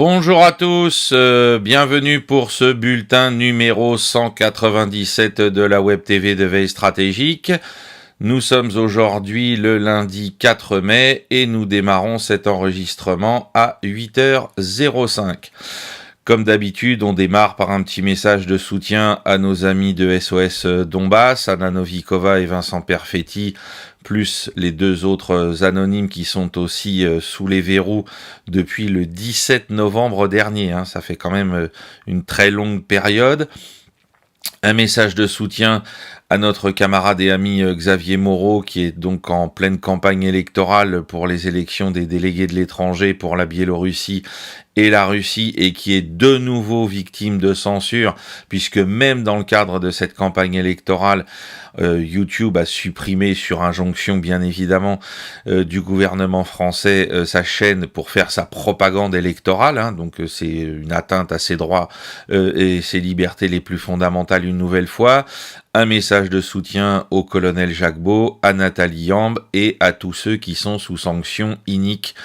Bonjour à tous, bienvenue pour ce bulletin numéro 197 de la Web TV de Veille Stratégique. Nous sommes aujourd'hui le lundi 4 mai et nous démarrons cet enregistrement à 8h05. Comme d'habitude, on démarre par un petit message de soutien à nos amis de SOS Donbass, Anna Novikova et Vincent Perfetti, plus les deux autres anonymes qui sont aussi sous les verrous depuis le 17 novembre dernier. Ça fait quand même une très longue période. Un message de soutien à notre camarade et ami Xavier Moreau, qui est donc en pleine campagne électorale pour les élections des délégués de l'étranger pour la Biélorussie et la Russie, et qui est de nouveau victime de censure, puisque même dans le cadre de cette campagne électorale, YouTube a supprimé, sur injonction bien évidemment du gouvernement français, sa chaîne pour faire sa propagande électorale, donc c'est une atteinte à ses droits et ses libertés les plus fondamentales une nouvelle fois. Un message de soutien au colonel Jacquebeau, à Nathalie Yamb et à tous ceux qui sont sous sanctions iniques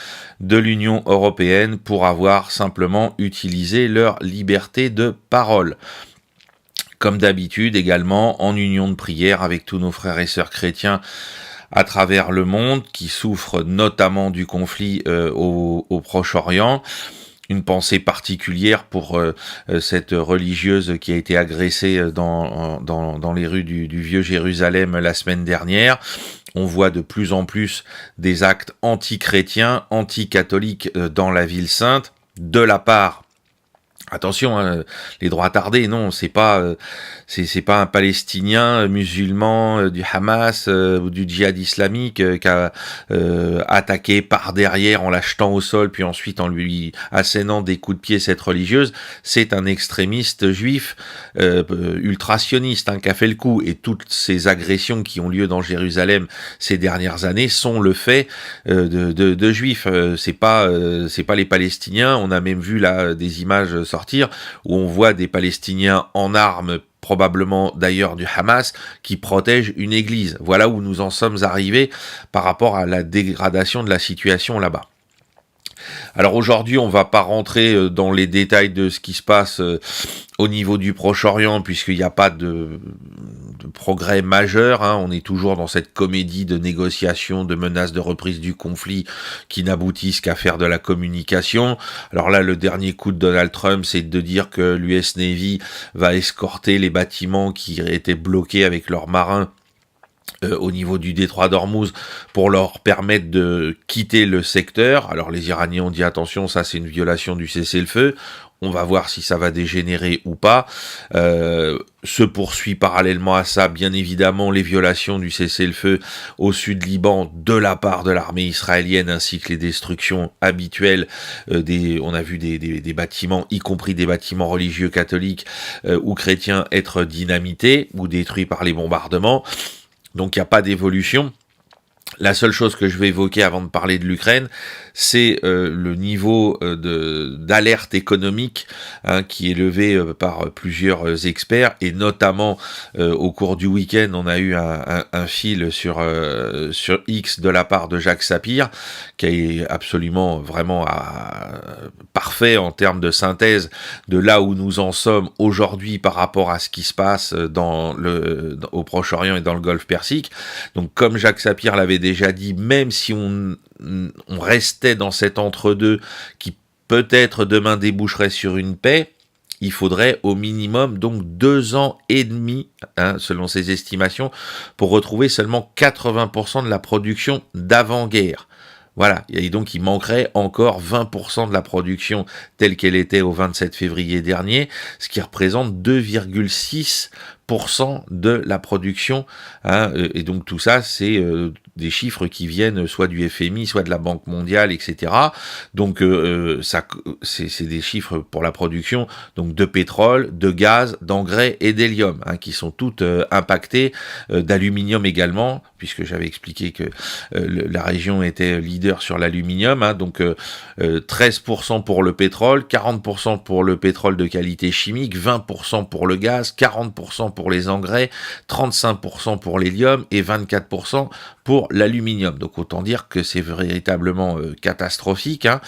de l'Union européenne pour avoir simplement utilisé leur liberté de parole. Comme d'habitude également, en union de prière avec tous nos frères et sœurs chrétiens à travers le monde qui souffrent notamment du conflit au Proche-Orient. Une pensée particulière pour cette religieuse qui a été agressée dans les rues du Vieux Jérusalem la semaine dernière. On voit de plus en plus des actes anti-chrétiens, anti-catholiques dans la ville sainte, de la part, attention, les droits attardés, non, c'est pas un Palestinien musulman du Hamas ou du djihad islamique qui a attaqué par derrière en la jetant au sol, puis ensuite en lui assénant des coups de pied cette religieuse. C'est un extrémiste juif ultra-sioniste qui a fait le coup, et toutes ces agressions qui ont lieu dans Jérusalem ces dernières années sont le fait de juifs. C'est pas les Palestiniens. On a même vu là des images sortir où on voit des Palestiniens en armes, probablement d'ailleurs du Hamas, qui protègent une église. Voilà où nous en sommes arrivés par rapport à la dégradation de la situation là-bas. Alors aujourd'hui, on va pas rentrer dans les détails de ce qui se passe au niveau du Proche-Orient, puisqu'il n'y a pas de progrès majeur. On est toujours dans cette comédie de négociations, de menaces de reprise du conflit qui n'aboutissent qu'à faire de la communication. Alors là, le dernier coup de Donald Trump, c'est de dire que l'US Navy va escorter les bâtiments qui étaient bloqués avec leurs marins au niveau du détroit d'Ormuz pour leur permettre de quitter le secteur. Alors les Iraniens ont dit attention, ça c'est une violation du cessez-le-feu. On va voir si ça va dégénérer ou pas. Se poursuit parallèlement à ça, bien évidemment, les violations du cessez-le-feu au sud Liban de la part de l'armée israélienne, ainsi que les destructions habituelles. On a vu des bâtiments, y compris des bâtiments religieux catholiques ou chrétiens, être dynamités ou détruits par les bombardements. Donc il n'y a pas d'évolution. La seule chose que je vais évoquer avant de parler de l'Ukraine, c'est le niveau d'alerte économique qui est levé par plusieurs experts, et notamment au cours du week-end, on a eu un fil sur X de la part de Jacques Sapir, qui est absolument vraiment parfait en termes de synthèse de là où nous en sommes aujourd'hui par rapport à ce qui se passe au Proche-Orient et dans le Golfe Persique. Donc comme Jacques Sapir l'avait déjà dit, même si on restait dans cet entre-deux qui peut-être demain déboucherait sur une paix, il faudrait au minimum donc 2 ans et demi, selon ses estimations, pour retrouver seulement 80% de la production d'avant-guerre. Voilà, et donc il manquerait encore 20% de la production telle qu'elle était au 27 février dernier, ce qui représente 2,6 20% de la production, hein, et donc tout ça, c'est des chiffres qui viennent soit du FMI, soit de la Banque mondiale, etc. Donc ça, c'est des chiffres pour la production donc de pétrole, de gaz, d'engrais et d'hélium, hein, qui sont toutes impactées, d'aluminium également, puisque j'avais expliqué que la région était leader sur l'aluminium, hein, donc 13% pour le pétrole, 40% pour le pétrole de qualité chimique, 20% pour le gaz, 40% pour les engrais, 35% pour l'hélium et 24% pour l'aluminium. Donc autant dire que c'est véritablement catastrophique, hein.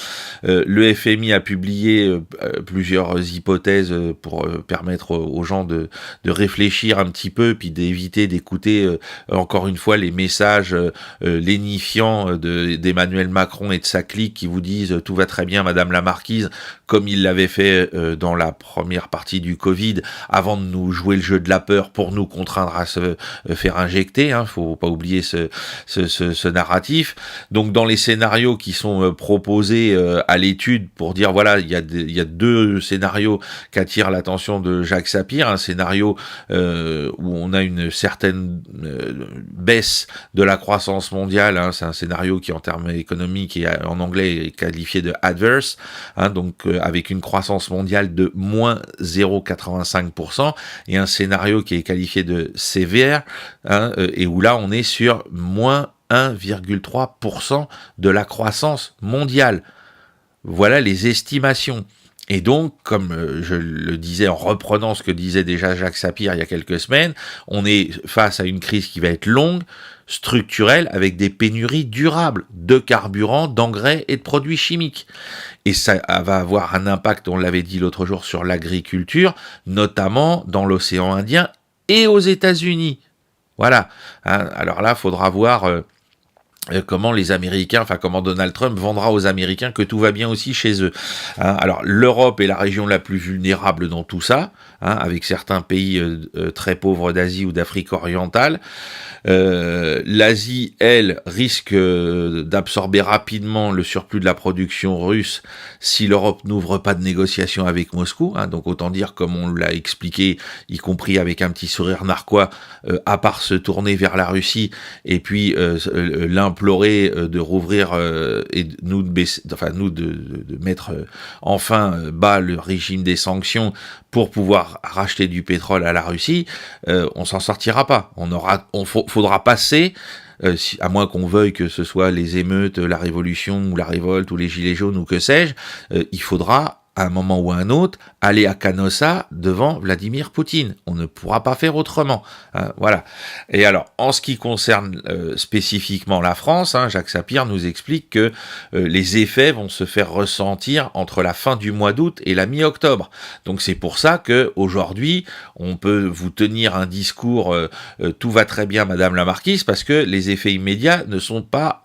Le FMI a publié plusieurs hypothèses pour permettre aux gens de réfléchir un petit peu, puis d'éviter d'écouter encore une fois les messages lénifiants d'Emmanuel Macron et de sa clique qui vous disent tout va très bien madame la marquise, comme il l'avait fait dans la première partie du Covid, avant de nous jouer le jeu de la peur pour nous contraindre à se faire injecter, hein. Faut pas oublier ce narratif. Donc dans les scénarios qui sont proposés à l'étude pour dire voilà, il y a deux scénarios qui attirent l'attention de Jacques Sapir, un scénario où on a une certaine baisse de la croissance mondiale, hein. C'est un scénario qui en termes économiques et en anglais est qualifié de adverse, hein, donc avec une croissance mondiale de moins 0,85%, et un scénario qui est qualifié de sévère, hein, et où là on est sur moins 1,3% de la croissance mondiale. Voilà les estimations. Et donc, comme je le disais en reprenant ce que disait déjà Jacques Sapir il y a quelques semaines, on est face à une crise qui va être longue, structurelle, avec des pénuries durables de carburant, d'engrais et de produits chimiques. Et ça va avoir un impact, on l'avait dit l'autre jour, sur l'agriculture, notamment dans l'océan Indien et aux États-Unis. Voilà. Hein, alors là, il faudra voir comment les Américains, enfin comment Donald Trump vendra aux Américains que tout va bien aussi chez eux. Hein, alors l'Europe est la région la plus vulnérable dans tout ça, hein, avec certains pays très pauvres d'Asie ou d'Afrique orientale. L'Asie, elle, risque d'absorber rapidement le surplus de la production russe si l'Europe n'ouvre pas de négociations avec Moscou, hein, donc autant dire, comme on l'a expliqué, y compris avec un petit sourire narquois, à part se tourner vers la Russie et puis l'implorer de rouvrir et de nous de baisser, enfin nous de mettre enfin bas le régime des sanctions pour pouvoir racheter du pétrole à la Russie, on s'en sortira pas. Faudra passer, à moins qu'on veuille que ce soit les émeutes, la révolution ou la révolte ou les gilets jaunes ou que sais-je, il faudra à un moment ou à un autre, aller à Canossa devant Vladimir Poutine. On ne pourra pas faire autrement. Hein, voilà. Et alors, en ce qui concerne spécifiquement la France, hein, Jacques Sapir nous explique que les effets vont se faire ressentir entre la fin du mois d'août et la mi-octobre. Donc c'est pour ça que aujourd'hui, on peut vous tenir un discours tout va très bien, Madame la Marquise, parce que les effets immédiats ne sont pas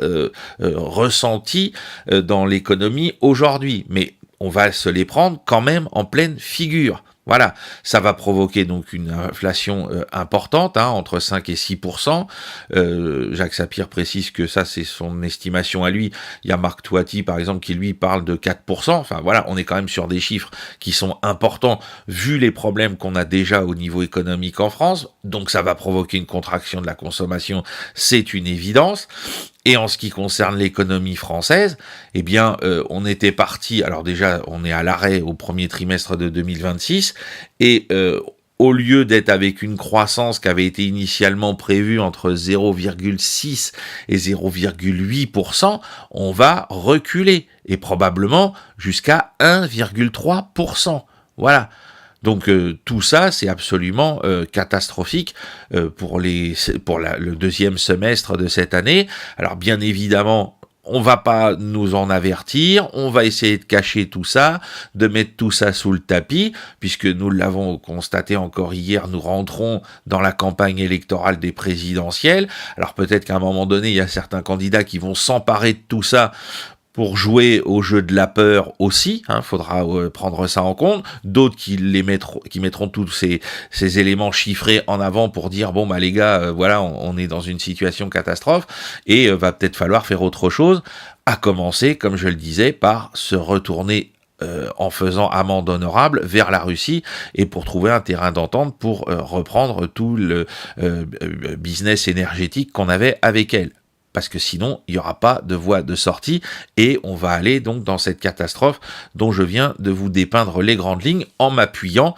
ressentis dans l'économie aujourd'hui. Mais on va se les prendre quand même en pleine figure. Voilà, ça va provoquer donc une inflation importante, hein, entre 5 et 6%. Jacques Sapir précise que ça, c'est son estimation à lui. Il y a Marc Toiti, par exemple, qui lui parle de 4%. Enfin voilà, on est quand même sur des chiffres qui sont importants vu les problèmes qu'on a déjà au niveau économique en France. Donc ça va provoquer une contraction de la consommation, c'est une évidence. Et en ce qui concerne l'économie française, eh bien, on était parti, alors déjà, on est à l'arrêt au premier trimestre de 2026, et au lieu d'être avec une croissance qui avait été initialement prévue entre 0,6 et 0,8%, on va reculer, et probablement jusqu'à 1,3%. Voilà. Donc tout ça, c'est absolument catastrophique pour le deuxième semestre de cette année. Alors bien évidemment, on va pas nous en avertir, on va essayer de cacher tout ça, de mettre tout ça sous le tapis, puisque nous l'avons constaté encore hier, nous rentrons dans la campagne électorale des présidentielles. Alors peut-être qu'à un moment donné, il y a certains candidats qui vont s'emparer de tout ça pour jouer au jeu de la peur aussi, hein, faudra prendre ça en compte. D'autres qui mettront tous ces éléments chiffrés en avant pour dire bon bah les gars, voilà, on est dans une situation catastrophe et va peut-être falloir faire autre chose. À commencer, comme je le disais, par se retourner en faisant amende honorable vers la Russie et pour trouver un terrain d'entente pour reprendre tout le business énergétique qu'on avait avec elle. Parce que sinon, il n'y aura pas de voie de sortie et on va aller donc dans cette catastrophe dont je viens de vous dépeindre les grandes lignes en m'appuyant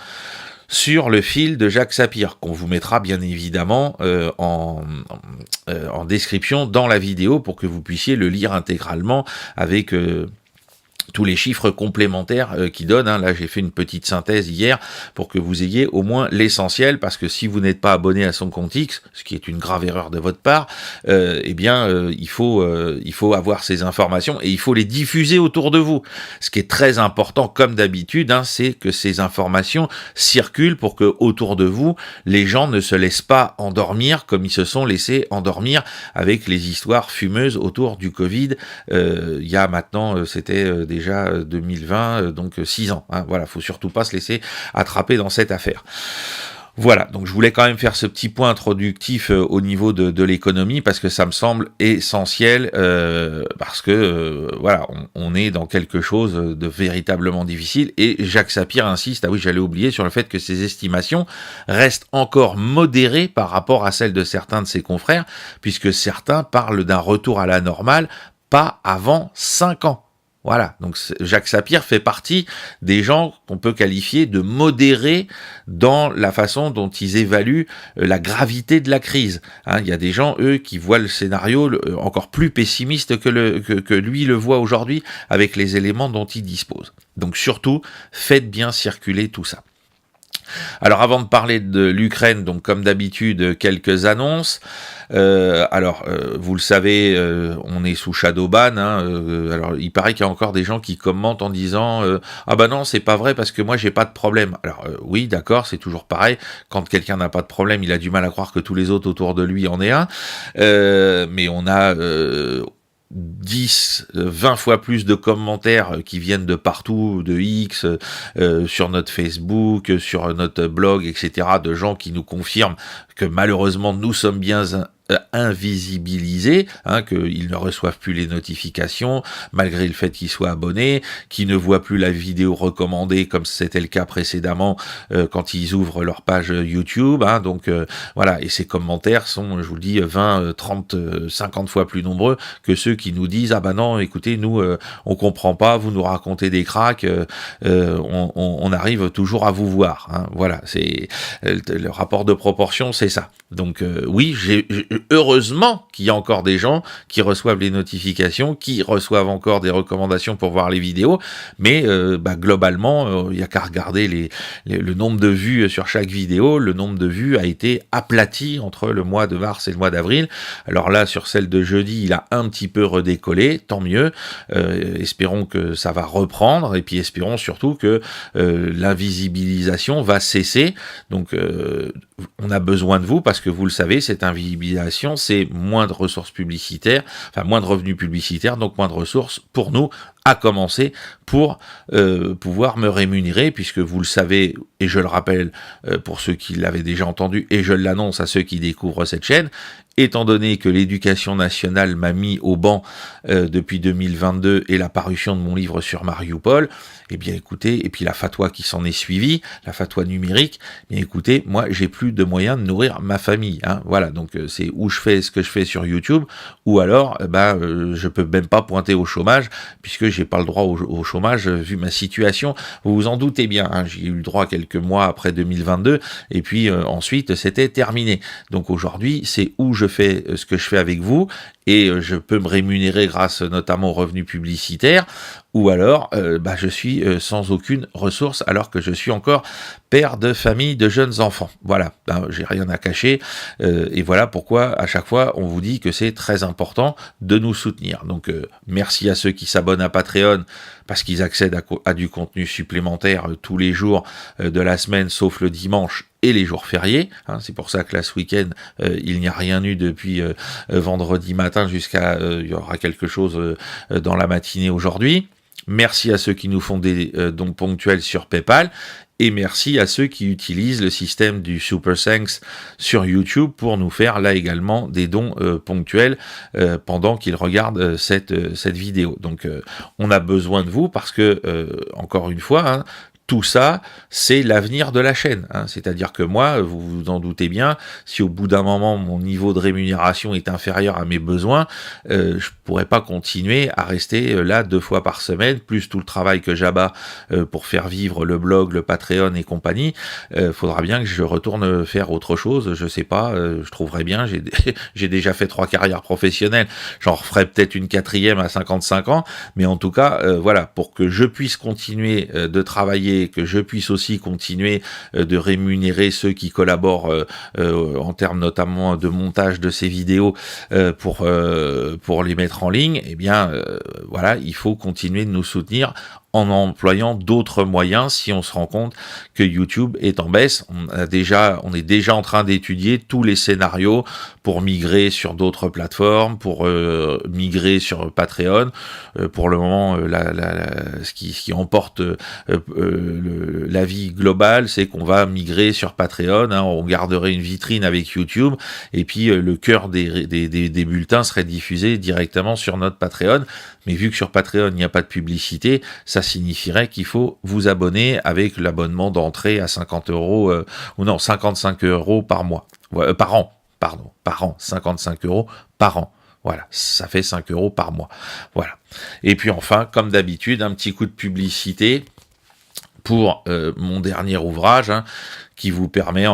sur le fil de Jacques Sapir, qu'on vous mettra bien évidemment en description dans la vidéo pour que vous puissiez le lire intégralement avec tous les chiffres complémentaires qui donnent. Là, j'ai fait une petite synthèse hier pour que vous ayez au moins l'essentiel, parce que si vous n'êtes pas abonné à son compte X, ce qui est une grave erreur de votre part, il faut avoir ces informations et il faut les diffuser autour de vous. Ce qui est très important, comme d'habitude, c'est que ces informations circulent pour que autour de vous, les gens ne se laissent pas endormir comme ils se sont laissés endormir avec les histoires fumeuses autour du Covid. Il y a maintenant, c'était déjà 2020, donc 6 ans. Voilà, faut surtout pas se laisser attraper dans cette affaire. Voilà, donc je voulais quand même faire ce petit point introductif au niveau de l'économie, parce que ça me semble essentiel, parce que voilà, on est dans quelque chose de véritablement difficile, et Jacques Sapir insiste, j'allais oublier, sur le fait que ces estimations restent encore modérées par rapport à celles de certains de ses confrères, puisque certains parlent d'un retour à la normale pas avant 5 ans. Voilà, donc Jacques Sapir fait partie des gens qu'on peut qualifier de modérés dans la façon dont ils évaluent la gravité de la crise. Il y a des gens, eux, qui voient le scénario encore plus pessimiste que lui le voit aujourd'hui avec les éléments dont il dispose. Donc surtout, faites bien circuler tout ça. Alors avant de parler de l'Ukraine, donc comme d'habitude, quelques annonces. Vous le savez, on est sous Shadowban. Alors il paraît qu'il y a encore des gens qui commentent en disant ah bah non, c'est pas vrai parce que moi j'ai pas de problème. Alors oui, d'accord, c'est toujours pareil. Quand quelqu'un n'a pas de problème, il a du mal à croire que tous les autres autour de lui en aient un. Mais on a 10, 20 fois plus de commentaires qui viennent de partout, de X, sur notre Facebook, sur notre blog, etc., de gens qui nous confirment que malheureusement nous sommes bien invisibilisés, qu'ils ne reçoivent plus les notifications, malgré le fait qu'ils soient abonnés, qu'ils ne voient plus la vidéo recommandée comme c'était le cas précédemment quand ils ouvrent leur page YouTube. Donc voilà, et ces commentaires sont, je vous le dis, 20, 30, 50 fois plus nombreux que ceux qui nous disent ah bah non, écoutez, nous on comprend pas, vous nous racontez des cracks, on arrive toujours à vous voir. Voilà, c'est le rapport de proportion, c'est ça. Donc oui, heureusement qu'il y a encore des gens qui reçoivent les notifications, qui reçoivent encore des recommandations pour voir les vidéos, mais globalement, il n'y a qu'à regarder le nombre de vues sur chaque vidéo. Le nombre de vues a été aplati entre le mois de mars et le mois d'avril. Alors là, sur celle de jeudi, il a un petit peu redécollé, tant mieux. Espérons que ça va reprendre, et puis espérons surtout que l'invisibilisation va cesser. Donc on a besoin de vous, parce que vous le savez, cette invisibilisation, c'est moins de ressources publicitaires, enfin moins de revenus publicitaires, donc moins de ressources pour nous, à commencer pour pouvoir me rémunérer, puisque vous le savez, et je le rappelle pour ceux qui l'avaient déjà entendu, et je l'annonce à ceux qui découvrent cette chaîne, étant donné que l'éducation nationale m'a mis au banc depuis 2022 et la parution de mon livre sur Mariupol, eh bien écoutez, et puis la fatwa qui s'en est suivie, la fatwa numérique, eh bien écoutez, moi j'ai plus de moyens de nourrir ma famille. Voilà, donc c'est où je fais ce que je fais sur YouTube, ou alors je peux même pas pointer au chômage, puisque j'ai pas le droit au chômage vu ma situation. Vous vous en doutez bien, j'ai eu le droit quelques mois après 2022, et puis ensuite c'était terminé. Donc aujourd'hui, c'est où je fais ce que je fais avec vous, et je peux me rémunérer grâce notamment aux revenus publicitaires, ou alors je suis sans aucune ressource alors que je suis encore père de famille de jeunes enfants. Voilà, j'ai rien à cacher, et voilà pourquoi à chaque fois on vous dit que c'est très important de nous soutenir. Donc merci à ceux qui s'abonnent à Patreon, parce qu'ils accèdent à du contenu supplémentaire tous les jours de la semaine, sauf le dimanche et les jours fériés. C'est pour ça que là, ce week-end, il n'y a rien eu depuis vendredi matin jusqu'à... il y aura quelque chose dans la matinée aujourd'hui. Merci à ceux qui nous font des dons ponctuels sur PayPal. Et merci à ceux qui utilisent le système du Super Thanks sur YouTube pour nous faire là également des dons ponctuels pendant qu'ils regardent cette vidéo. Donc on a besoin de vous parce que, encore une fois, hein, tout ça, c'est l'avenir de la chaîne. Hein. C'est-à-dire que moi, vous vous en doutez bien, si au bout d'un moment, mon niveau de rémunération est inférieur à mes besoins, je pourrais pas continuer à rester là 2 fois par semaine, plus tout le travail que j'abats pour faire vivre le blog, le Patreon et compagnie. Faudra bien que je retourne faire autre chose. Je sais pas, je trouverais bien. J'ai déjà fait 3 carrières professionnelles. J'en referai peut-être une 4e à 55 ans. Mais en tout cas, voilà, pour que je puisse continuer de travailler, que je puisse aussi continuer de rémunérer ceux qui collaborent en termes notamment de montage de ces vidéos pour les mettre en ligne, eh bien voilà, il faut continuer de nous soutenir en employant d'autres moyens si on se rend compte que YouTube est en baisse. On est déjà en train d'étudier tous les scénarios pour migrer sur d'autres plateformes, pour migrer sur Patreon. Pour le moment, ce qui emporte l'avis global, c'est qu'on va migrer sur Patreon. Hein, on garderait une vitrine avec YouTube et puis le cœur des bulletins serait diffusé directement sur notre Patreon. Mais vu que sur Patreon, il n'y a pas de publicité, ça signifierait qu'il faut vous abonner avec l'abonnement d'entrée à 50 €, ou non, 55 € par mois. Par an, pardon, par an, 55 € par an. Voilà, ça fait 5 € par mois. Voilà. Et puis enfin, comme d'habitude, un petit coup de publicité pour mon dernier ouvrage, hein, qui vous permet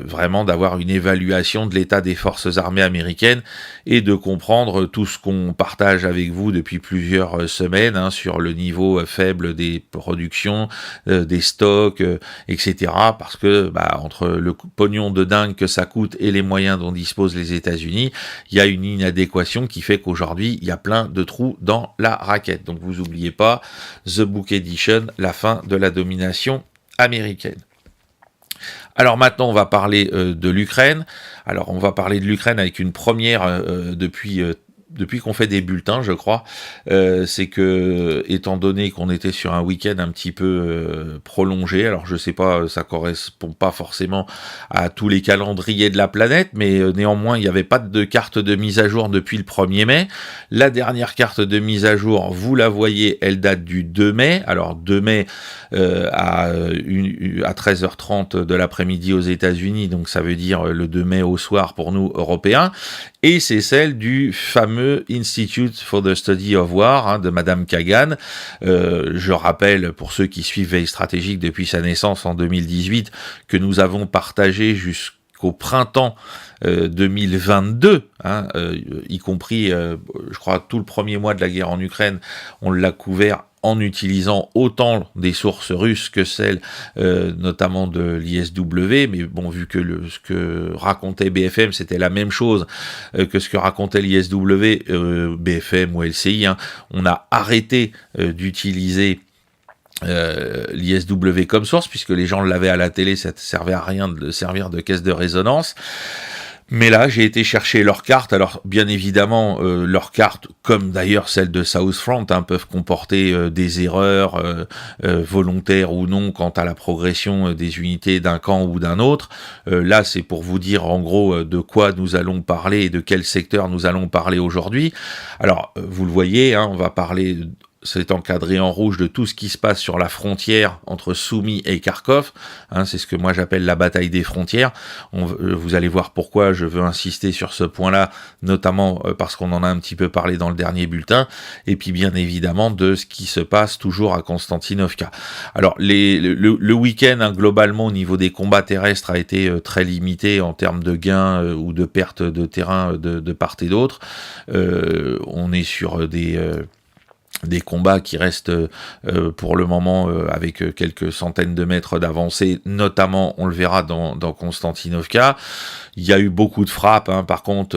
vraiment d'avoir une évaluation de l'état des forces armées américaines et de comprendre tout ce qu'on partage avec vous depuis plusieurs semaines, hein, sur le niveau faible des productions, des stocks, etc. Parce que entre le pognon de dingue que ça coûte et les moyens dont disposent les États-Unis, il y a une inadéquation qui fait qu'aujourd'hui, il y a plein de trous dans la raquette. Donc vous n'oubliez pas, The Book Edition, la fin de la domination américaine. Alors maintenant, on va parler de l'Ukraine. Alors on va parler de l'Ukraine avec une première depuis qu'on fait des bulletins, je crois. C'est que, étant donné qu'on était sur un week-end un petit peu prolongé, alors je sais pas, ça correspond pas forcément à tous les calendriers de la planète, mais néanmoins, il n'y avait pas de carte de mise à jour depuis le 1er mai. La dernière carte de mise à jour, vous la voyez, elle date du 2 mai. Alors 2 mai à 13h30 de l'après-midi aux États-Unis, donc ça veut dire le 2 mai au soir pour nous Européens. Et c'est celle du fameux Institute for the Study of War, hein, de Madame Kagan. Je rappelle, pour ceux qui suivent Veille Stratégique depuis sa naissance en 2018, que nous avons partagé jusqu'au printemps 2022, hein, y compris, je crois, tout le premier mois de la guerre en Ukraine, on l'a couvert en utilisant autant des sources russes que celles notamment de l'ISW, mais bon, vu que ce que racontait BFM, c'était la même chose que ce que racontait l'ISW, BFM ou LCI, hein, on a arrêté d'utiliser l'ISW comme source, puisque les gens l'avaient à la télé, ça ne servait à rien de servir de caisse de résonance. Mais là, j'ai été chercher leurs cartes. Alors, bien évidemment, leurs cartes, comme d'ailleurs celles de Southfront, hein, peuvent comporter des erreurs volontaires ou non quant à la progression des unités d'un camp ou d'un autre. Là, c'est pour vous dire en gros de quoi nous allons parler et de quel secteur nous allons parler aujourd'hui. Alors, vous le voyez, hein, on va parler... C'est encadré en rouge de tout ce qui se passe sur la frontière entre Soumy et Kharkov. Hein, c'est ce que moi j'appelle la bataille des frontières. Vous allez voir pourquoi je veux insister sur ce point-là, notamment parce qu'on en a un petit peu parlé dans le dernier bulletin, et puis bien évidemment de ce qui se passe toujours à Konstantinovka. Alors le week-end, hein, globalement au niveau des combats terrestres a été très limité en termes de gains ou de pertes de terrain de part et d'autre. On est sur des combats qui restent pour le moment avec quelques centaines de mètres d'avancée, notamment, on le verra dans Konstantinovka. Il y a eu beaucoup de frappes, hein, par contre,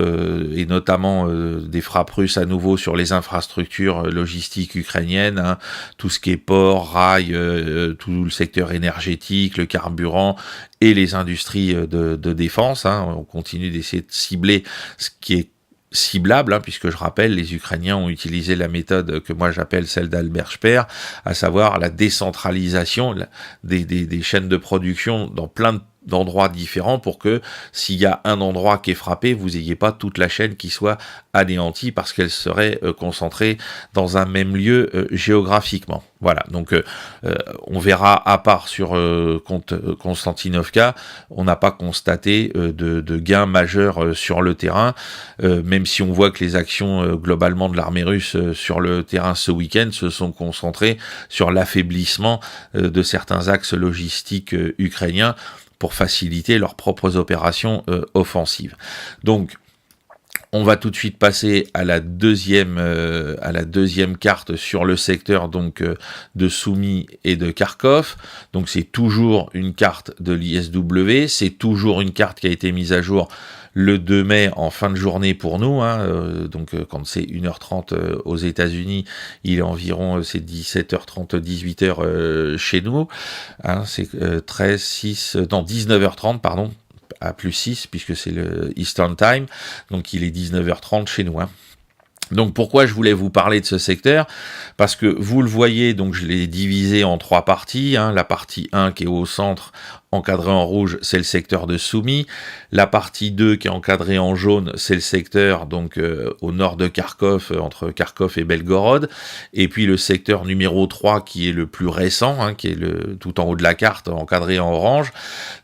et notamment des frappes russes à nouveau sur les infrastructures logistiques ukrainiennes, hein, tout ce qui est port, rail, tout le secteur énergétique, le carburant et les industries de défense. Hein. On continue d'essayer de cibler ce qui est ciblable, hein, puisque je rappelle, les Ukrainiens ont utilisé la méthode que moi j'appelle celle d'Albert Speer, à savoir la décentralisation des chaînes de production dans plein d'endroits différents pour que s'il y a un endroit qui est frappé, vous n'ayez pas toute la chaîne qui soit anéantie parce qu'elle serait concentrée dans un même lieu géographiquement. Voilà, donc on verra, à part sur Konstantinovka, on n'a pas constaté de gains majeurs sur le terrain, même si on voit que les actions globalement de l'armée russe sur le terrain ce week-end se sont concentrées sur l'affaiblissement de certains axes logistiques ukrainiens pour faciliter leurs propres opérations offensives. Donc, on va tout de suite passer à la deuxième carte sur le secteur donc de Soumy et de Kharkov. Donc c'est toujours une carte de l'ISW, c'est toujours une carte qui a été mise à jour le 2 mai en fin de journée pour nous, hein, donc quand c'est 1h30 aux États-Unis, il est environ c'est 17h30, 18h chez nous, hein, c'est 19h30 pardon, à plus 6 puisque c'est le Eastern Time, donc il est 19h30 chez nous, hein. Donc pourquoi je voulais vous parler de ce secteur? Parce que vous le voyez, donc je l'ai divisé en 3 parties, hein. La partie 1 qui est au centre, encadrée en rouge, c'est le secteur de Soumy. La partie 2 qui est encadrée en jaune, c'est le secteur donc au nord de Kharkov, entre Kharkov et Belgorod. Et puis le secteur numéro 3 qui est le plus récent, hein, qui est tout en haut de la carte, encadré en orange.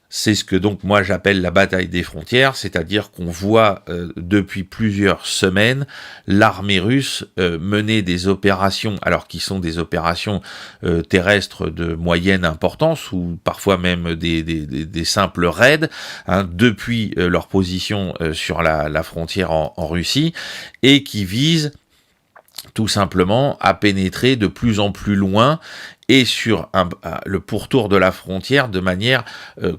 C'est ce que donc moi j'appelle la bataille des frontières, c'est-à-dire qu'on voit depuis plusieurs semaines l'armée russe mener des opérations, alors qui sont des opérations terrestres de moyenne importance ou parfois même des simples raids, hein, depuis leur position sur la frontière en Russie, et qui visent tout simplement à pénétrer de plus en plus loin et sur le pourtour de la frontière de manière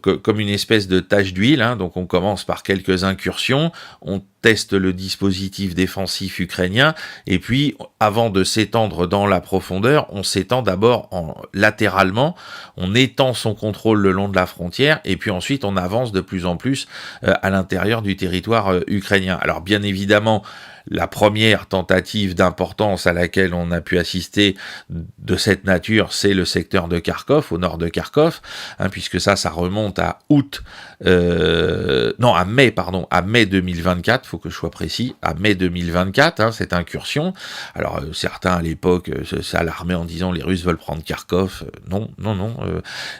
comme une espèce de tache d'huile, hein. Donc on commence par quelques incursions, on teste le dispositif défensif ukrainien, et puis avant de s'étendre dans la profondeur, on s'étend d'abord latéralement, on étend son contrôle le long de la frontière, et puis ensuite on avance de plus en plus à l'intérieur du territoire ukrainien. Alors bien évidemment, la première tentative d'importance à laquelle on a pu assister de cette nature, c'est le secteur de Kharkov, au nord de Kharkov, hein, puisque ça remonte à à mai 2024, faut que je sois précis, à mai 2024, hein, cette incursion. Alors certains à l'époque s'alarmaient en disant les Russes veulent prendre Kharkov. Non,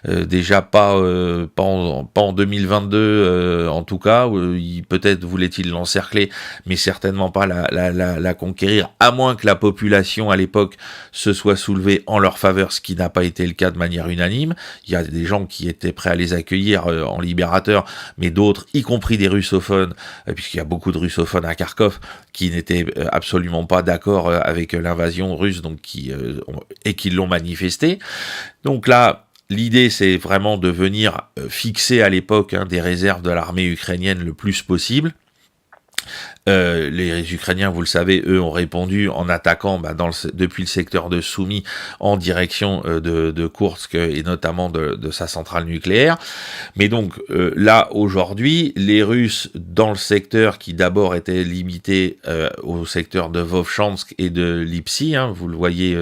déjà pas en 2022 en tout cas. Peut-être voulaient-ils l'encercler, mais certainement pas la conquérir, à moins que la population à l'époque se soit soulevée en leur faveur, ce qui n'a pas été le cas de manière unanime. Il y a des gens qui étaient prêts à les accueillir en libérateurs, mais d'autres, y compris des russophones, puisqu'il y a beaucoup de russophones à Kharkov, qui n'étaient absolument pas d'accord avec l'invasion russe, donc qui l'ont manifesté. Donc là, l'idée, c'est vraiment de venir fixer à l'époque des réserves de l'armée ukrainienne le plus possible. Les Ukrainiens, vous le savez, eux ont répondu en attaquant depuis le secteur de Soumy en direction de Koursk et notamment de sa centrale nucléaire. Mais donc là, aujourd'hui, les Russes, dans le secteur qui d'abord était limité au secteur de Vovchansk et de Lipsy, hein, vous le voyez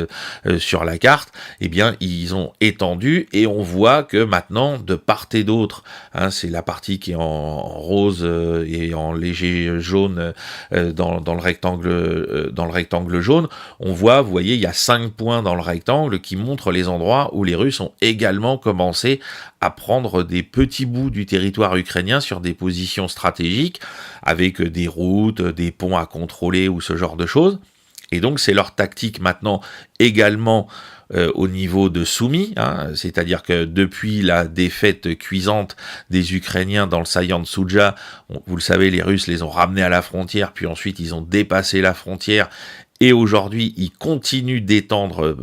sur la carte, eh bien, ils ont étendu et on voit que maintenant, de part et d'autre, hein, c'est la partie qui est en rose et en léger jaune dans le rectangle jaune, on voit, vous voyez, il y a 5 points dans le rectangle qui montrent les endroits où les Russes ont également commencé à prendre des petits bouts du territoire ukrainien sur des positions stratégiques, avec des routes, des ponts à contrôler ou ce genre de choses. Et donc c'est leur tactique maintenant également au niveau de Soumy, hein, c'est-à-dire que depuis la défaite cuisante des Ukrainiens dans le saillant de Souja, vous le savez, les Russes les ont ramenés à la frontière, puis ensuite ils ont dépassé la frontière, et aujourd'hui ils continuent d'étendre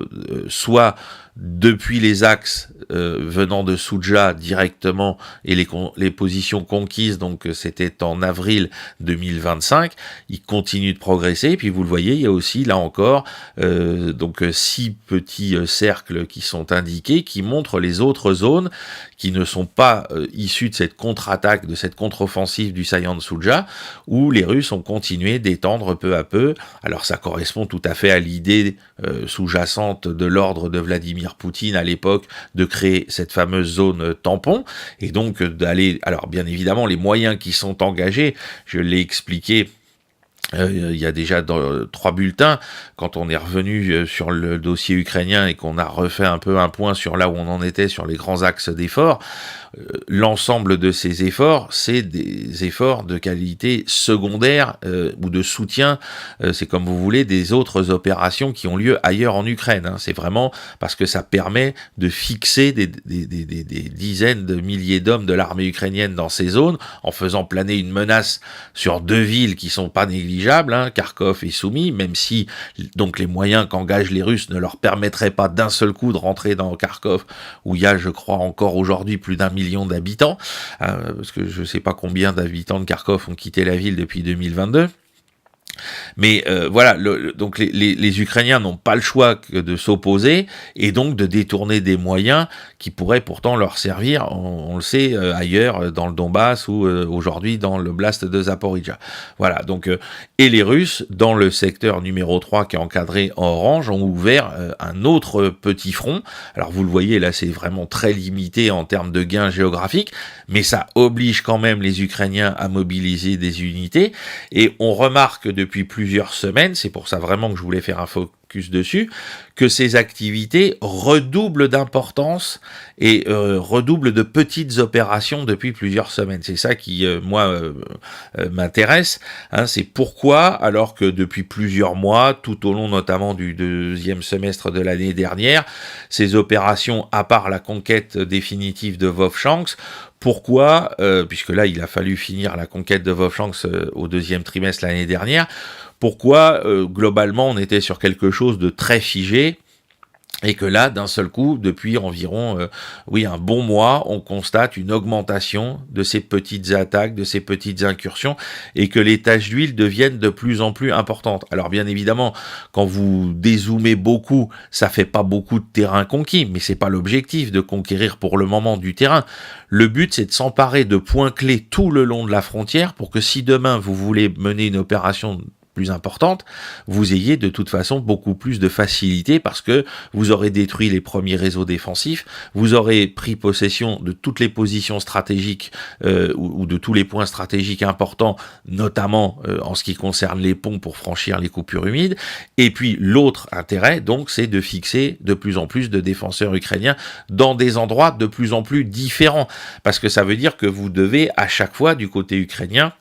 soit depuis les axes venant de Souja directement et les positions conquises, donc c'était en avril 2025, il continue de progresser. Et puis vous le voyez, il y a aussi là encore donc 6 petits cercles qui sont indiqués, qui montrent les autres zones qui ne sont pas issues de cette contre-attaque, de cette contre-offensive du saillant de Souja, où les Russes ont continué d'étendre peu à peu. Alors ça correspond tout à fait à l'idée sous-jacente de l'ordre de Vladimir Poutine à l'époque de créer cette fameuse zone tampon, et donc d'aller... Alors bien évidemment, les moyens qui sont engagés, je l'ai expliqué, il y a déjà 3 bulletins, quand on est revenu sur le dossier ukrainien et qu'on a refait un peu un point sur là où on en était sur les grands axes d'efforts, l'ensemble de ces efforts, c'est des efforts de qualité secondaire ou de soutien, c'est comme vous voulez, des autres opérations qui ont lieu ailleurs en Ukraine. Hein. C'est vraiment parce que ça permet de fixer des dizaines de milliers d'hommes de l'armée ukrainienne dans ces zones, en faisant planer une menace sur 2 villes qui sont pas négligeables, hein, Kharkov et Soumy, même si donc les moyens qu'engagent les Russes ne leur permettraient pas d'un seul coup de rentrer dans Kharkov, où il y a, je crois, encore aujourd'hui plus d'1 million d'habitants, parce que je sais pas combien d'habitants de Kharkov ont quitté la ville depuis 2022. Mais voilà, donc les Ukrainiens n'ont pas le choix que de s'opposer et donc de détourner des moyens qui pourraient pourtant leur servir, on le sait, ailleurs, dans le Donbass ou aujourd'hui dans l'oblast de Zaporizhzhia. Voilà, donc et les Russes, dans le secteur numéro 3 qui est encadré en orange, ont ouvert un autre petit front. Alors vous le voyez, là c'est vraiment très limité en termes de gains géographiques, mais ça oblige quand même les Ukrainiens à mobiliser des unités, et on remarque depuis plusieurs semaines, c'est pour ça vraiment que je voulais faire un focus dessus, que ces activités redoublent d'importance et redoublent de petites opérations depuis plusieurs semaines. C'est ça qui, m'intéresse. Hein, c'est pourquoi, alors que depuis plusieurs mois, tout au long notamment du 2e semestre de l'année dernière, ces opérations, à part la conquête définitive de Vovchansk, pourquoi, puisque là il a fallu finir la conquête de Vovchansk au 2e trimestre l'année dernière, pourquoi globalement on était sur quelque chose de très figé, et que là, d'un seul coup, depuis environ un bon mois, on constate une augmentation de ces petites attaques, de ces petites incursions, et que les taches d'huile deviennent de plus en plus importantes. Alors bien évidemment, quand vous dézoomez beaucoup, ça fait pas beaucoup de terrain conquis, mais c'est pas l'objectif de conquérir pour le moment du terrain. Le but, c'est de s'emparer de points clés tout le long de la frontière pour que si demain vous voulez mener une opération plus importante, vous ayez de toute façon beaucoup plus de facilité parce que vous aurez détruit les premiers réseaux défensifs, vous aurez pris possession de toutes les positions stratégiques ou de tous les points stratégiques importants, notamment en ce qui concerne les ponts pour franchir les coupures humides. Et puis l'autre intérêt, donc, c'est de fixer de plus en plus de défenseurs ukrainiens dans des endroits de plus en plus différents, parce que ça veut dire que vous devez à chaque fois du côté ukrainien,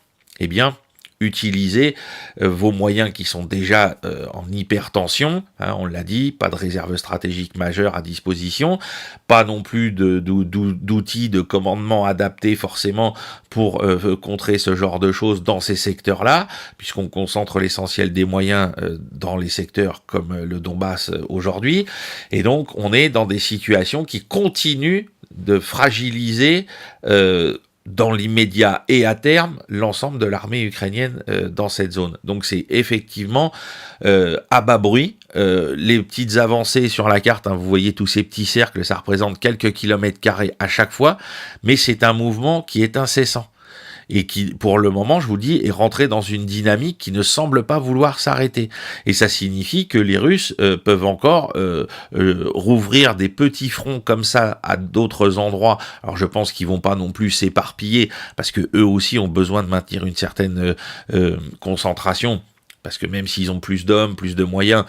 utiliser vos moyens qui sont déjà en hypertension, hein, on l'a dit, pas de réserve stratégique majeure à disposition, pas non plus d'outils de commandement adaptés forcément pour contrer ce genre de choses dans ces secteurs-là, puisqu'on concentre l'essentiel des moyens dans les secteurs comme le Donbass aujourd'hui, et donc on est dans des situations qui continuent de fragiliser dans l'immédiat et à terme, l'ensemble de l'armée ukrainienne dans cette zone. Donc c'est effectivement à bas bruit. Les petites avancées sur la carte, hein, vous voyez tous ces petits cercles, ça représente quelques kilomètres carrés à chaque fois, mais c'est un mouvement qui est incessant. Et qui, pour le moment, je vous dis, est rentré dans une dynamique qui ne semble pas vouloir s'arrêter. Et ça signifie que les Russes peuvent encore rouvrir des petits fronts comme ça à d'autres endroits. Alors je pense qu'ils vont pas non plus s'éparpiller, parce que eux aussi ont besoin de maintenir une certaine concentration. Parce que même s'ils ont plus d'hommes, plus de moyens,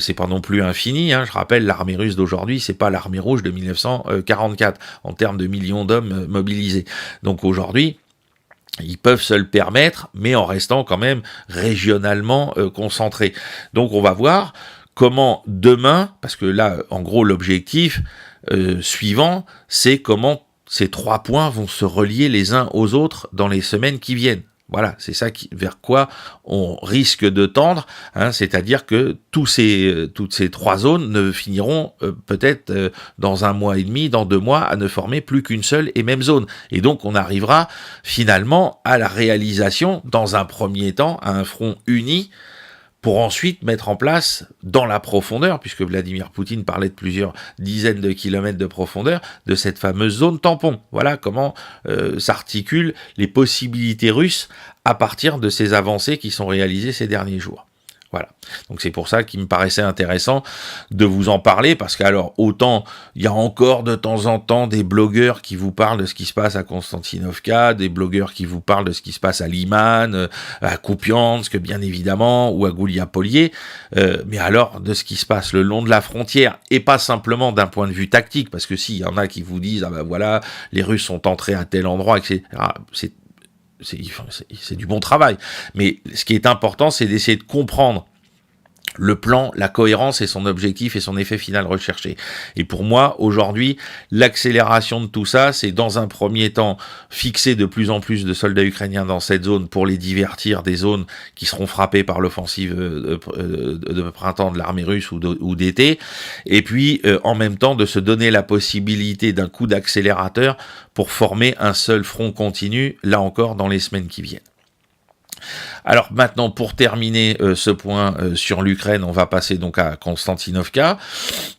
c'est pas non plus infini. Hein. Je rappelle, l'armée russe d'aujourd'hui, c'est pas l'armée rouge de 1944 en termes de millions d'hommes mobilisés. Donc aujourd'hui, ils peuvent se le permettre, mais en restant quand même régionalement concentrés. Donc on va voir comment demain, parce que là, en gros, l'objectif suivant, c'est comment ces 3 points vont se relier les uns aux autres dans les semaines qui viennent. Voilà, c'est ça vers quoi on risque de tendre, hein, c'est-à-dire que toutes ces 3 zones ne finiront peut-être dans 1 mois et demi, dans 2 mois, à ne former plus qu'une seule et même zone. Et donc on arrivera finalement à la réalisation, dans un premier temps, à un front uni, pour ensuite mettre en place dans la profondeur, puisque Vladimir Poutine parlait de plusieurs dizaines de kilomètres de profondeur, de cette fameuse zone tampon. Voilà comment s'articulent les possibilités russes à partir de ces avancées qui sont réalisées ces derniers jours. Voilà. Donc c'est pour ça qu'il me paraissait intéressant de vous en parler, parce qu'alors, autant il y a encore de temps en temps des blogueurs qui vous parlent de ce qui se passe à Konstantinovka, des blogueurs qui vous parlent de ce qui se passe à Liman, à Kupiansk, bien évidemment, ou à Gouliapolye, mais alors de ce qui se passe le long de la frontière, et pas simplement d'un point de vue tactique, parce que s'il y en a qui vous disent, ah ben voilà, les Russes sont entrés à tel endroit, etc., c'est du bon travail. Mais ce qui est important, c'est d'essayer de comprendre le plan, la cohérence et son objectif et son effet final recherché. Et pour moi, aujourd'hui, l'accélération de tout ça, c'est dans un premier temps fixer de plus en plus de soldats ukrainiens dans cette zone pour les divertir des zones qui seront frappées par l'offensive de printemps de l'armée russe ou d'été, et puis en même temps de se donner la possibilité d'un coup d'accélérateur pour former un seul front continu, là encore dans les semaines qui viennent. Alors maintenant, pour terminer ce point sur l'Ukraine, on va passer donc à Konstantinovka,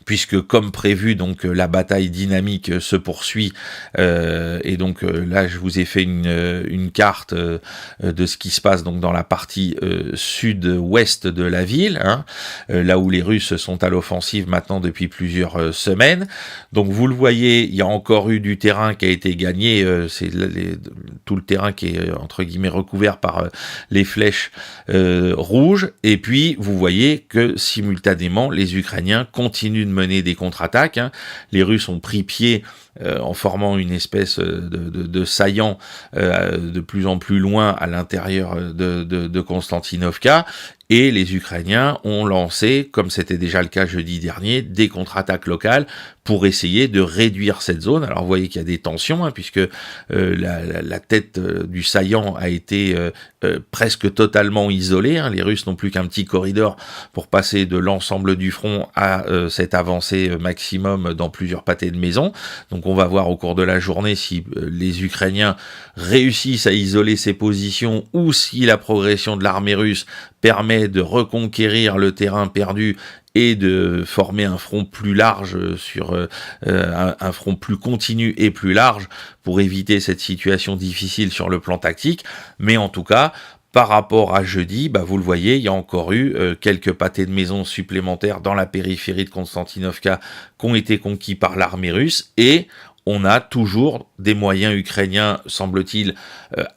puisque comme prévu, donc la bataille dynamique se poursuit, et donc là je vous ai fait une carte de ce qui se passe donc dans la partie sud-ouest de la ville, hein, là où les Russes sont à l'offensive maintenant depuis plusieurs semaines. Donc vous le voyez, il y a encore eu du terrain qui a été gagné, c'est tout le terrain qui est entre guillemets recouvert par les flèches rouges, et puis vous voyez que simultanément les Ukrainiens continuent de mener des contre-attaques, hein. Les Russes ont pris pied en formant une espèce de saillant de plus en plus loin à l'intérieur de Konstantinovka, et les Ukrainiens ont lancé, comme c'était déjà le cas jeudi dernier, des contre-attaques locales pour essayer de réduire cette zone. Alors vous voyez qu'il y a des tensions, hein, puisque la tête du saillant a été presque totalement isolée, hein. Les Russes n'ont plus qu'un petit corridor pour passer de l'ensemble du front à cette avancée maximum dans plusieurs pâtés de maison. Donc on va voir au cours de la journée si les Ukrainiens réussissent à isoler ces positions, ou si la progression de l'armée russe permet de reconquérir le terrain perdu et de former un front plus large sur un front plus continu et plus large pour éviter cette situation difficile sur le plan tactique. Mais en tout cas, par rapport à jeudi, vous le voyez, il y a encore eu quelques pâtés de maison supplémentaires dans la périphérie de Konstantinovka qui ont été conquis par l'armée russe, et on a toujours des moyens ukrainiens, semble-t-il,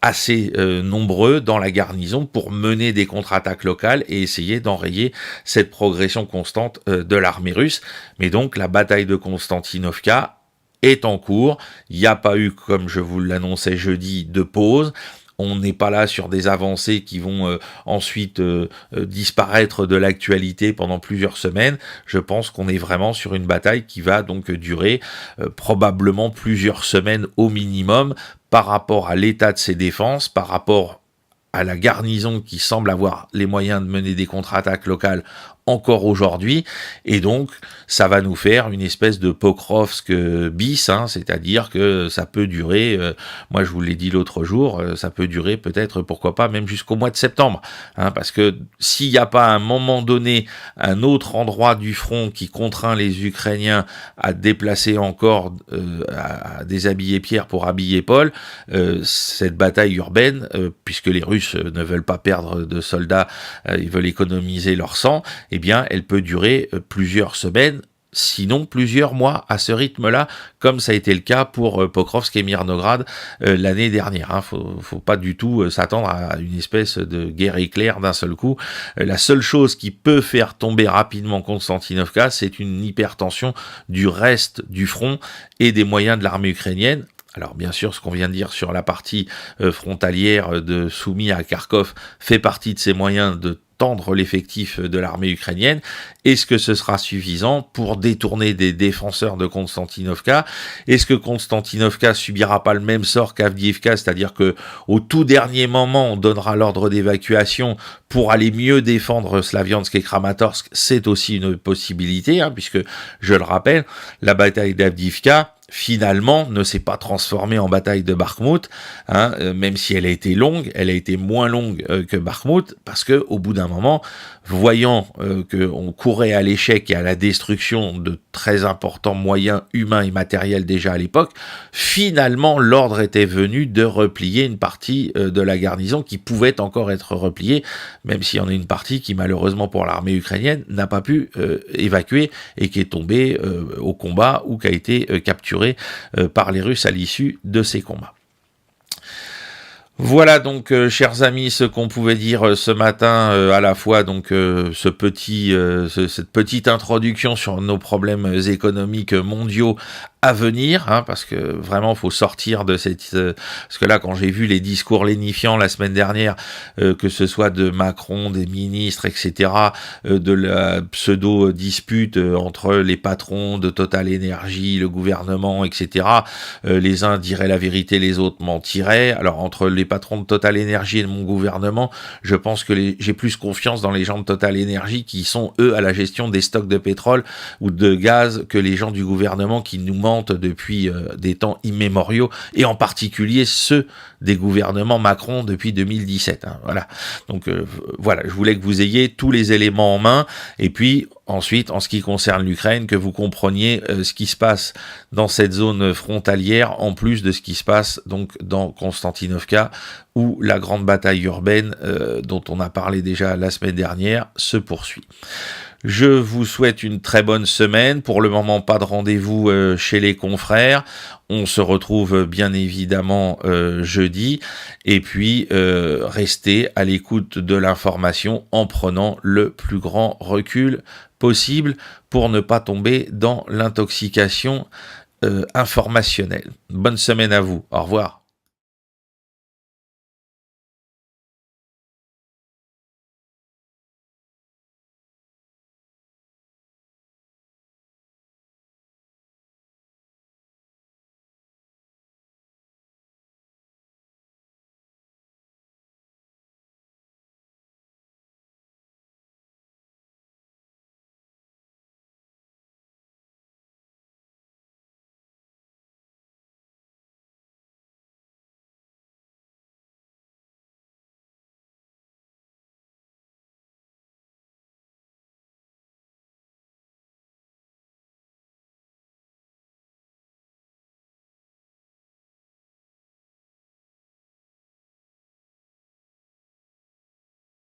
assez nombreux dans la garnison pour mener des contre-attaques locales et essayer d'enrayer cette progression constante de l'armée russe. Mais donc la bataille de Konstantinovka est en cours. Il n'y a pas eu, comme je vous l'annonçais jeudi, de pause. On n'est pas là sur des avancées qui vont ensuite disparaître de l'actualité pendant plusieurs semaines. Je pense qu'on est vraiment sur une bataille qui va donc durer probablement plusieurs semaines au minimum, par rapport à l'état de ses défenses, par rapport à la garnison qui semble avoir les moyens de mener des contre-attaques locales encore aujourd'hui, et donc ça va nous faire une espèce de Pokrovsk bis, hein, c'est-à-dire que ça peut durer, moi je vous l'ai dit l'autre jour, ça peut durer peut-être, pourquoi pas, même jusqu'au mois de septembre, hein, parce que s'il n'y a pas à un moment donné un autre endroit du front qui contraint les Ukrainiens à déplacer encore, à déshabiller Pierre pour habiller Paul, cette bataille urbaine, puisque les Russes ne veulent pas perdre de soldats, ils veulent économiser leur sang, eh bien, elle peut durer plusieurs semaines, sinon plusieurs mois à ce rythme-là, comme ça a été le cas pour Pokrovsk et Mirnograd l'année dernière. Hein. Faut pas du tout s'attendre à une espèce de guerre éclair d'un seul coup. La seule chose qui peut faire tomber rapidement Konstantinovka, c'est une hypertension du reste du front et des moyens de l'armée ukrainienne. Alors bien sûr, ce qu'on vient de dire sur la partie frontalière de Soumy à Kharkov fait partie de ces moyens de tendre l'effectif de l'armée ukrainienne. Est-ce que ce sera suffisant pour détourner des défenseurs de Konstantinovka? Est-ce que Konstantinovka subira pas le même sort qu'Avdiivka, c'est-à-dire que au tout dernier moment, on donnera l'ordre d'évacuation pour aller mieux défendre Slaviansk et Kramatorsk? C'est aussi une possibilité, puisque, je le rappelle, la bataille d'Avdiivka, finalement, ne s'est pas transformée en bataille de Bakhmout, même si elle a été longue, elle a été moins longue que Bakhmout, parce que au bout d'un moment, voyant qu'on courait à l'échec et à la destruction de très importants moyens humains et matériels déjà à l'époque, finalement, l'ordre était venu de replier une partie de la garnison qui pouvait encore être repliée, même s'il y en a une partie qui, malheureusement pour l'armée ukrainienne, n'a pas pu évacuer et qui est tombée au combat ou qui a été capturée par les Russes à l'issue de ces combats. Voilà donc, chers amis, ce qu'on pouvait dire ce matin, à la fois donc cette petite introduction sur nos problèmes économiques mondiaux à venir, parce que vraiment faut sortir de cette parce que là, quand j'ai vu les discours lénifiants la semaine dernière, que ce soit de Macron, des ministres, etc., de la pseudo dispute entre les patrons de Total Energy, le gouvernement, etc., les uns diraient la vérité, les autres mentiraient. Alors entre les patrons de Total Energy et de mon gouvernement, je pense que j'ai plus confiance dans les gens de Total Energy qui sont eux à la gestion des stocks de pétrole ou de gaz que les gens du gouvernement qui nous depuis des temps immémoriaux, et en particulier ceux des gouvernements Macron depuis 2017. Voilà. Donc voilà, je voulais que vous ayez tous les éléments en main, et puis ensuite, en ce qui concerne l'Ukraine, que vous compreniez ce qui se passe dans cette zone frontalière, en plus de ce qui se passe donc dans Konstantinovka, où la grande bataille urbaine dont on a parlé déjà la semaine dernière se poursuit. Je vous souhaite une très bonne semaine. Pour le moment, pas de rendez-vous chez les confrères. On se retrouve bien évidemment jeudi. Et puis, restez à l'écoute de l'information en prenant le plus grand recul possible pour ne pas tomber dans l'intoxication informationnelle. Bonne semaine à vous. Au revoir.